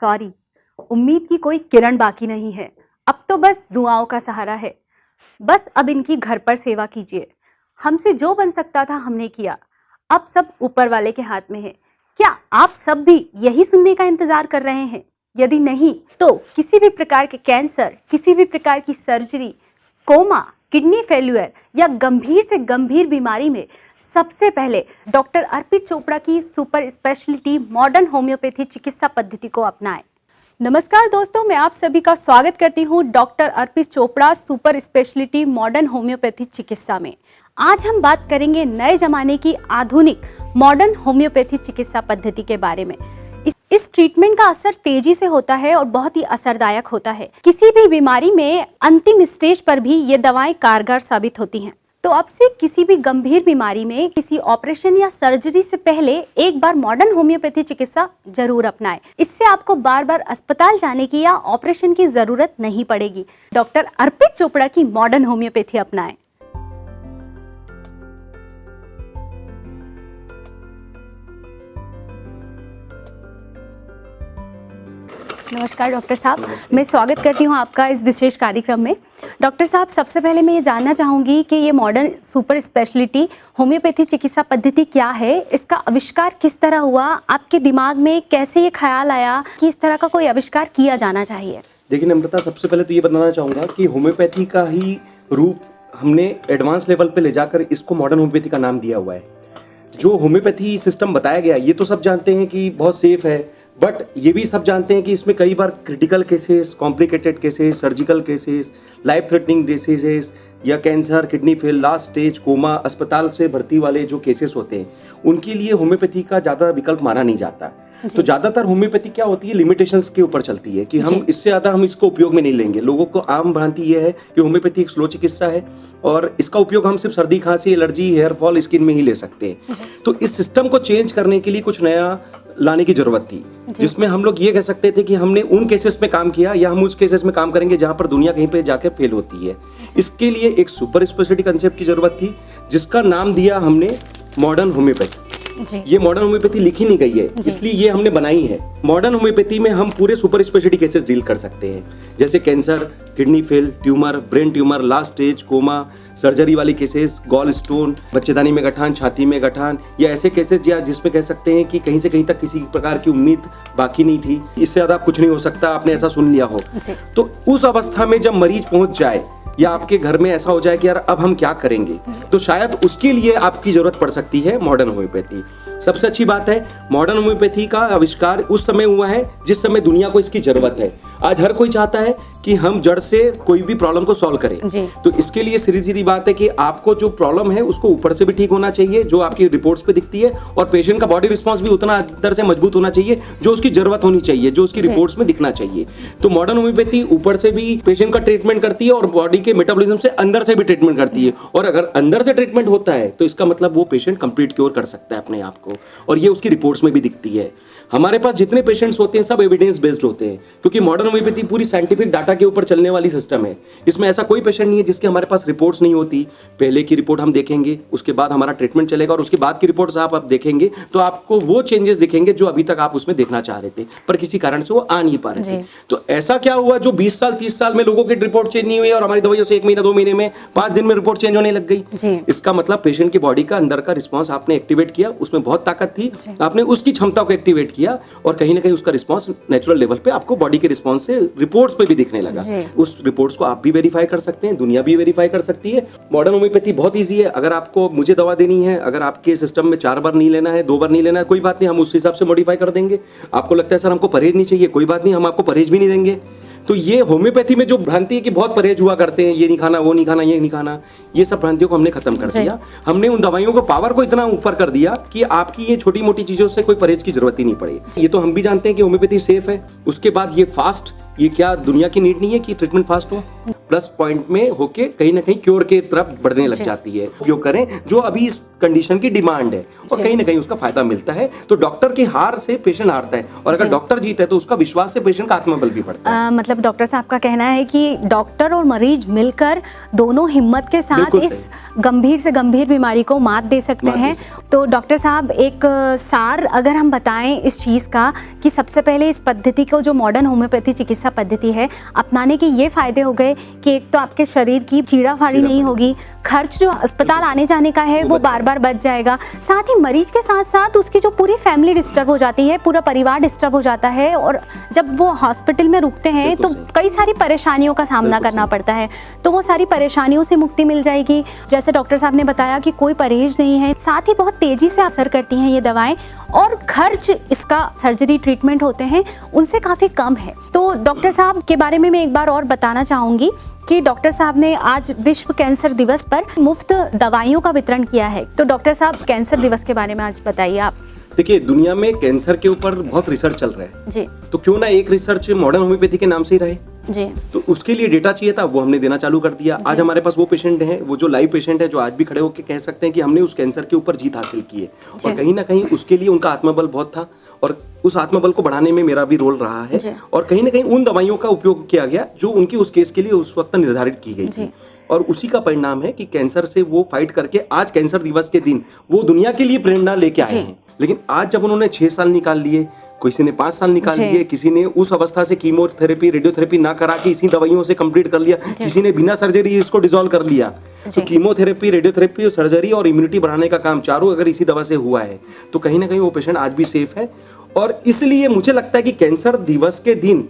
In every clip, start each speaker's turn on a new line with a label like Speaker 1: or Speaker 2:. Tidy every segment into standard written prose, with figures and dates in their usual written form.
Speaker 1: Sorry, उम्मीद की कोई किरण बाकी नहीं है। अब तो बस दुआओं का सहारा है। बस अब इनकी घर पर सेवा कीजिए। हमसे जो बन सकता था हमने किया, अब सब ऊपर वाले के हाथ में है। क्या आप सब भी यही सुनने का इंतजार कर रहे हैं? यदि नहीं तो किसी भी प्रकार के कैंसर, किसी भी प्रकार की सर्जरी, कोमा, किडनी फेल्यूर या गंभीर से गंभीर बीमारी में सबसे पहले डॉक्टर अर्पित चोपड़ा की सुपर स्पेशलिटी मॉडर्न होम्योपैथी चिकित्सा पद्धति को अपनाएं। नमस्कार दोस्तों, मैं आप सभी का स्वागत करती हूं doctor Arpit Chopra super speciality modern homeopathy चिकित्सा में। आज हम बात करेंगे नए जमाने की आधुनिक मॉडर्न होम्योपैथी चिकित्सा पद्धति के बारे में। इस ट्रीटमेंट का असर तेजी से होता है और बहुत ही असरदायक होता है। किसी भी बीमारी में अंतिम स्टेज पर भी ये दवाएं कारगर साबित होती हैं। तो अब से किसी भी गंभीर बीमारी में किसी ऑपरेशन या सर्जरी से पहले एक बार मॉडर्न होम्योपैथी चिकित्सा जरूर अपनाएं। इससे आपको बार बार अस्पताल जाने की या ऑपरेशन की जरूरत नहीं पड़ेगी। डॉक्टर अर्पित चोपड़ा की मॉडर्न होम्योपैथी अपनाएं। नमस्कार डॉक्टर साहब, मैं स्वागत करती हूं आपका इस विशेष कार्यक्रम में। डॉक्टर साहब, सबसे पहले मैं ये जानना चाहूँगी कि ये मॉडर्न सुपर स्पेशलिटी होम्योपैथी चिकित्सा पद्धति क्या है, इसका आविष्कार किस तरह हुआ, आपके दिमाग में कैसे ये ख्याल आया कि इस तरह का कोई आविष्कार किया जाना चाहिए?
Speaker 2: देखिए नम्रता, सबसे पहले तो ये बताना चाहूँगा कि होम्योपैथी का ही रूप हमने एडवांस लेवल पे ले जाकर इसको मॉडर्न होम्योपैथी का नाम दिया हुआ है। जो होम्योपैथी सिस्टम बताया गया ये तो सब जानते हैं कि बहुत सेफ है, बट ये भी सब जानते हैं कि इसमें कई बार critical cases, complicated cases, surgical cases, life threatening diseases या cancer, kidney fail, last stage, coma, अस्पताल से भर्ती वाले जो केसेस होते हैं उनके लिए होम्योपैथी का ज़्यादा विकल्प माना नहीं जाता। तो ज़्यादातर होम्योपैथी क्या होती है, लिमिटेशंस के ऊपर चलती है कि हम इससे ज़्यादा हम इसको उपयोग में नहीं लेंगे। लोगों को आम भ्रांति ये है कि होम्योपैथी एक स्लो चिकित्सा है और इसका उपयोग हम सिर्फ सर्दी, खांसी, एलर्जी, हेयर फॉल, स्किन में ही ले सकते हैं। तो इस सिस्टम को चेंज करने के लिए कुछ नया लाने की जरूरत थी, जिसमें हम लोग ये कह सकते थे कि हमने उन केसेस में काम किया या हम उस केसेस में काम करेंगे जहां पर दुनिया कहीं पे जाके फेल होती है। इसके लिए एक सुपर स्पेशलिटी कंसेप्ट की जरूरत थी, जिसका नाम दिया हमने मॉडर्न होम्योपैथी। ये मॉडर्न होम्योपैथी लिखी नहीं गई है, इसलिए ये हमने बनाई है। मॉडर्न होम्योपैथी में हम पूरे सुपर स्पेशलिटी केसेस डील कर सकते हैं, जैसे cancer, kidney fail, tumour, brain tumour, last stage, coma, surgery वाले केसेस, गॉल स्टोन, बच्चेदानी में गठान, छाती में गठान, या ऐसे केसेस या जिसमें कह सकते हैं कि कहीं से कहीं तक किसी प्रकार की उम्मीद बाकी नहीं थी, इससे ज्यादा कुछ नहीं हो सकता, आपने ऐसा सुन लिया हो। तो उस अवस्था में जब मरीज पहुंच जाए या आपके घर में ऐसा हो जाए कि यार अब हम क्या करेंगे, तो शायद उसके लिए आपकी जरूरत पड़ सकती है मॉडर्न होम्योपैथी। सबसे अच्छी बात है, मॉडर्न होम्योपैथी का आविष्कार उस समय हुआ है जिस समय दुनिया को इसकी जरूरत है। आज हर कोई चाहता है कि हम जड़ से कोई भी प्रॉब्लम को सॉल्व करें। तो इसके लिए सीधी सीधी बात है कि आपको जो प्रॉब्लम है उसको ऊपर से भी ठीक होना चाहिए, जो आपकी रिपोर्ट्स पे दिखती है, और पेशेंट का बॉडी रिस्पांस भी उतना अंदर से मजबूत होना चाहिए जो उसकी जरूरत होनी चाहिए, जो उसकी रिपोर्ट्स में दिखना चाहिए। तो मॉडर्न होम्योपैथी ऊपर से भी पेशेंट का ट्रीटमेंट करती है और बॉडी के मेटाबॉलिज्म से अंदर से भी ट्रीटमेंट करती है। और अगर अंदर से ट्रीटमेंट होता है तो इसका मतलब वो पेशेंट कंप्लीट क्योर कर सकता है अपने आप को, और ये उसकी रिपोर्ट्स में भी दिखती है। हमारे पास जितने पेशेंट्स होते हैं सब एविडेंस बेस्ड होते हैं, क्योंकि मॉडर्न होम्योपैथी पूरी साइंटिफिक डाटा के ऊपर चलने वाली सिस्टम है। इसमें ऐसा कोई पेशेंट नहीं है जिसके हमारे पास रिपोर्ट्स नहीं होती। पहले की रिपोर्ट हम देखेंगे, उसके बाद हमारा ट्रीटमेंट चलेगा, और उसके बाद की रिपोर्ट्स आप देखेंगे तो आपको वो चेंजेस दिखेंगे जो अभी तक आप उसमें देखना चाह रहे थे, पर किसी कारण से वो आ नहीं पा रहे थे। तो ऐसा क्या हुआ जो 20 साल 30 साल में लोगों की रिपोर्ट चेंज नहीं हुई और हमारी दवाइयों से 1 महीना 2 महीने में 5 दिन में रिपोर्ट चेंज होने लग गई? इसका मतलब पेशेंट की बॉडी का अंदर का रिस्पॉन्स आपने एक्टिवेट किया, उसमें बहुत ताकत थी, आपने उसकी क्षमता को एक्टिवेट किया, और कहीं ना कहीं उसका रिस्पांस नेचुरल लेवल पे आपको बॉडी के रिस्पांस से रिपोर्ट्स पे भी दिखने लगा। उस रिपोर्ट्स को आप भी वेरीफाई कर सकते हैं, दुनिया भी वेरीफाई कर सकती है। मॉडर्न होम्योपैथी बहुत इजी है। अगर आपको मुझे दवा देनी है, अगर आपके सिस्टम में 4 बार नहीं लेना है, 2 बार नहीं लेना है, कोई बात नहीं, हम उस हिसाब से मॉडिफाई कर देंगे। आपको लगता है सर हमको परहेज नहीं चाहिए, कोई बात नहीं, हम आपको परहेज भी नहीं देंगे। तो ये होम्योपैथी में जो भ्रांति है कि बहुत परहेज हुआ करते हैं, ये नहीं खाना, वो नहीं खाना, ये नहीं खाना, ये सब भ्रांतियों को हमने खत्म कर दिया। हमने उन दवाइयों को पावर को इतना ऊपर कर दिया कि आपकी ये छोटी मोटी चीजों से कोई परहेज की जरूरत ही नहीं पड़ी। ये तो हम भी जानते हैं कि होम्योपैथी सेफ है। उसके बाद ये फास्ट, ये क्या दुनिया की नीड नहीं है कि ट्रीटमेंट फास्ट हो, प्लस पॉइंट में होके कहीं ना कहीं क्योर के तरफ बढ़ने लग जाती है। उपयोग करें जो अभी इस कंडीशन की डिमांड है, और कहीं ना कहीं उसका फायदा मिलता है। तो डॉक्टर की हार से पेशेंट हारता है, और अगर डॉक्टर जीता है तो उसका विश्वास से पेशेंट का आत्मबल भी बढ़ता है।
Speaker 1: मतलब डॉक्टर साहब का कहना है कि डॉक्टर और मरीज मिलकर दोनों हिम्मत के साथ इस गंभीर से गंभीर बीमारी को मात दे सकते हैं। तो डॉक्टर साहब एक सार अगर हम बताएं इस चीज़ का कि सबसे पहले इस पद्धति को जो मॉडर्न होम्योपैथी चिकित्सा पद्धति है अपनाने के ये फ़ायदे हो गए कि एक तो आपके शरीर की चीड़ा फाड़ी नहीं होगी, खर्च जो अस्पताल आने जाने का है वो बार बार बच जाएगा, साथ ही मरीज के साथ साथ उसकी जो पूरी फैमिली डिस्टर्ब हो जाती है, पूरा परिवार डिस्टर्ब हो जाता है और जब वो हॉस्पिटल में रुकते हैं तो कई सारी परेशानियों का सामना करना पड़ता है। तो वो सारी परेशानियों से मुक्ति मिल जाएगी। जैसे डॉक्टर साहब ने बताया कि कोई परहेज नहीं है, साथ ही बहुत तेजी से असर करती हैं ये दवाएं और खर्च इसका सर्जरी ट्रीटमेंट होते हैं उनसे काफ़ी कम है। तो डॉक्टर साहब के बारे में मैं एक बार और बताना चाहूँगी कि डॉक्टर साहब ने आज विश्व कैंसर दिवस पर मुफ्त दवाइयों का वितरण किया है। तो डॉक्टर साहब कैंसर दिवस के बारे में आज बताइए आप।
Speaker 2: देखिए, दुनिया में कैंसर के ऊपर बहुत रिसर्च चल रहा है
Speaker 1: जी,
Speaker 2: तो क्यों ना एक रिसर्च मॉडर्न होम्योपैथी के नाम से ही रहे।
Speaker 1: जी,
Speaker 2: तो उसके लिए डेटा चाहिए था, वो हमने देना चालू कर दिया। आज हमारे पास वो पेशेंट हैं, वो जो लाइव पेशेंट है, जो आज भी खड़े होकर कह सकते हैं कि हमने उस कैंसर के ऊपर जीत हासिल की है। और कहीं ना कहीं उसके लिए उनका आत्मबल बहुत था और उस आत्मबल को बढ़ाने में मेरा भी रोल रहा है। और कहीं ना कहीं उन दवाइयों का उपयोग किया गया जो उनकी उस केस के लिए उस वक्त निर्धारित की गई थी और उसी का परिणाम है कि कैंसर से वो फाइट करके आज कैंसर दिवस के दिन वो दुनिया के लिए प्रेरणा लेके आए हैं। लेकिन आज जब उन्होंने 6 साल निकाल लिए, किसी ने 5 साल निकाल लिए, किसी ने उस अवस्था से कीमोथेरेपी रेडियोथेरेपी ना करा के इसी दवाइयों से कंप्लीट कर लिया, किसी ने बिना सर्जरी इसको डिसॉल्व कर लिया। तो कीमोथेरेपी, रेडियोथेरेपी और सर्जरी और इम्यूनिटी बढ़ाने का काम चारों अगर इसी दवा से हुआ है तो कहीं ना कहीं वो पेशेंट आज भी सेफ है। और इसलिए मुझे लगता है कि कैंसर दिवस के दिन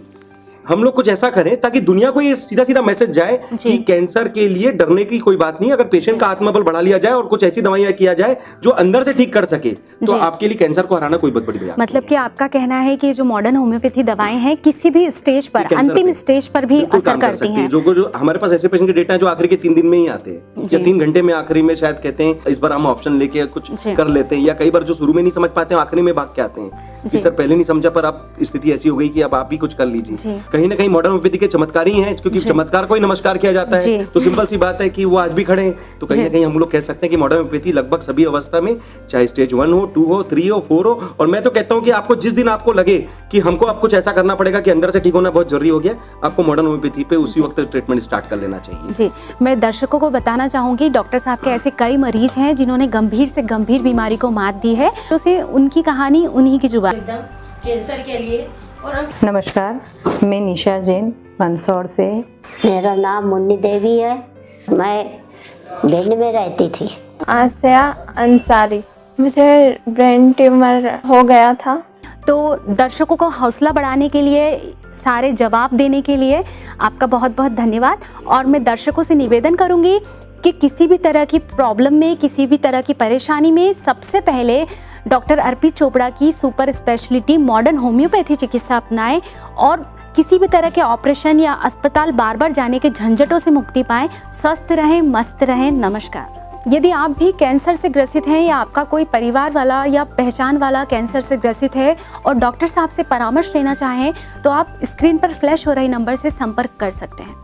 Speaker 2: हम लोग कुछ ऐसा करें ताकि दुनिया को ये सीधा सीधा मैसेज जाए कि कैंसर के लिए डरने की कोई बात नहीं। अगर पेशेंट का आत्मबल बढ़ा लिया जाए और कुछ ऐसी दवाइयां किया जाए जो अंदर से ठीक कर सके तो आपके लिए कैंसर को हराना कोई बहुत बड़ी बात।
Speaker 1: मतलब कि आपका कहना है कि जो मॉडर्न होम्योपैथी दवाएं हैं किसी भी स्टेज पर, अंतिम स्टेज पर भी असर करती हैं।
Speaker 2: जो हमारे पास ऐसे पेशेंट के डेटा है जो आखिरी के 3 दिन में ही आते हैं या 3 घंटे में आखिरी में शायद कहते हैं इस बार हम ऑप्शन लेके कुछ कर लेते हैं, या कई बार जो शुरू में नहीं समझ पाते हैं आखिरी में भाग के आते हैं कि सर पहले नहीं समझा पर अब स्थिति ऐसी हो गई कि अब आप भी कुछ कर लीजिए। कहीं ना कहीं मॉडर्न होम्योपैथी के चमत्कार ही हैं, क्योंकि चमत्कार को ही नमस्कार किया जाता है। तो सिंपल सी बात है कि वो आज भी खड़े हैं। तो कहीं ना कहीं हम लोग कह सकते हैं कि मॉडर्न होम्योपैथी लगभग सभी अवस्था में, चाहे स्टेज 1 हो, 2 हो, 3 हो, 4 हो, और मैं तो कहता हूं कि आपको जिस दिन आपको लगे कि हमको अब कुछ ऐसा करना पड़ेगा कि अंदर से ठीक होना बहुत जरूरी हो गया, आपको मॉडर्न होम्योपैथी पे उसी वक्त ट्रीटमेंट स्टार्ट कर लेना चाहिए।
Speaker 1: जी, मैं दर्शकों को बताना चाहूंगी डॉक्टर साहब के ऐसे कई मरीज हैं जिन्होंने गंभीर से गंभीर बीमारी को मात दी है, तो उसे उनकी कहानी उन्हीं की जुबान।
Speaker 3: कैंसर के लिए। और
Speaker 4: नमस्कार, मैं निशा जैन मंदसौर से।
Speaker 5: मेरा नाम मुन्नी देवी है, मैं भिंड में रहती थी।
Speaker 6: आसिया अंसारी, मुझे ब्रेन ट्यूमर हो गया था।
Speaker 1: तो दर्शकों को हौसला बढ़ाने के लिए, सारे जवाब देने के लिए आपका बहुत बहुत धन्यवाद। और मैं दर्शकों से निवेदन करूंगी कि किसी भी तरह की प्रॉब्लम में, किसी भी तरह की परेशानी में सबसे पहले डॉक्टर अर्पित चोपड़ा की सुपर स्पेशलिटी मॉडर्न होम्योपैथी चिकित्सा अपनाएं और किसी भी तरह के ऑपरेशन या अस्पताल बार बार जाने के झंझटों से मुक्ति पाएं। स्वस्थ रहें, मस्त रहें। नमस्कार। यदि आप भी कैंसर से ग्रसित हैं या आपका कोई परिवार वाला या पहचान वाला कैंसर से ग्रसित है और डॉक्टर साहब से परामर्श लेना चाहें तो आप स्क्रीन पर फ्लैश हो रही नंबर से संपर्क कर सकते हैं।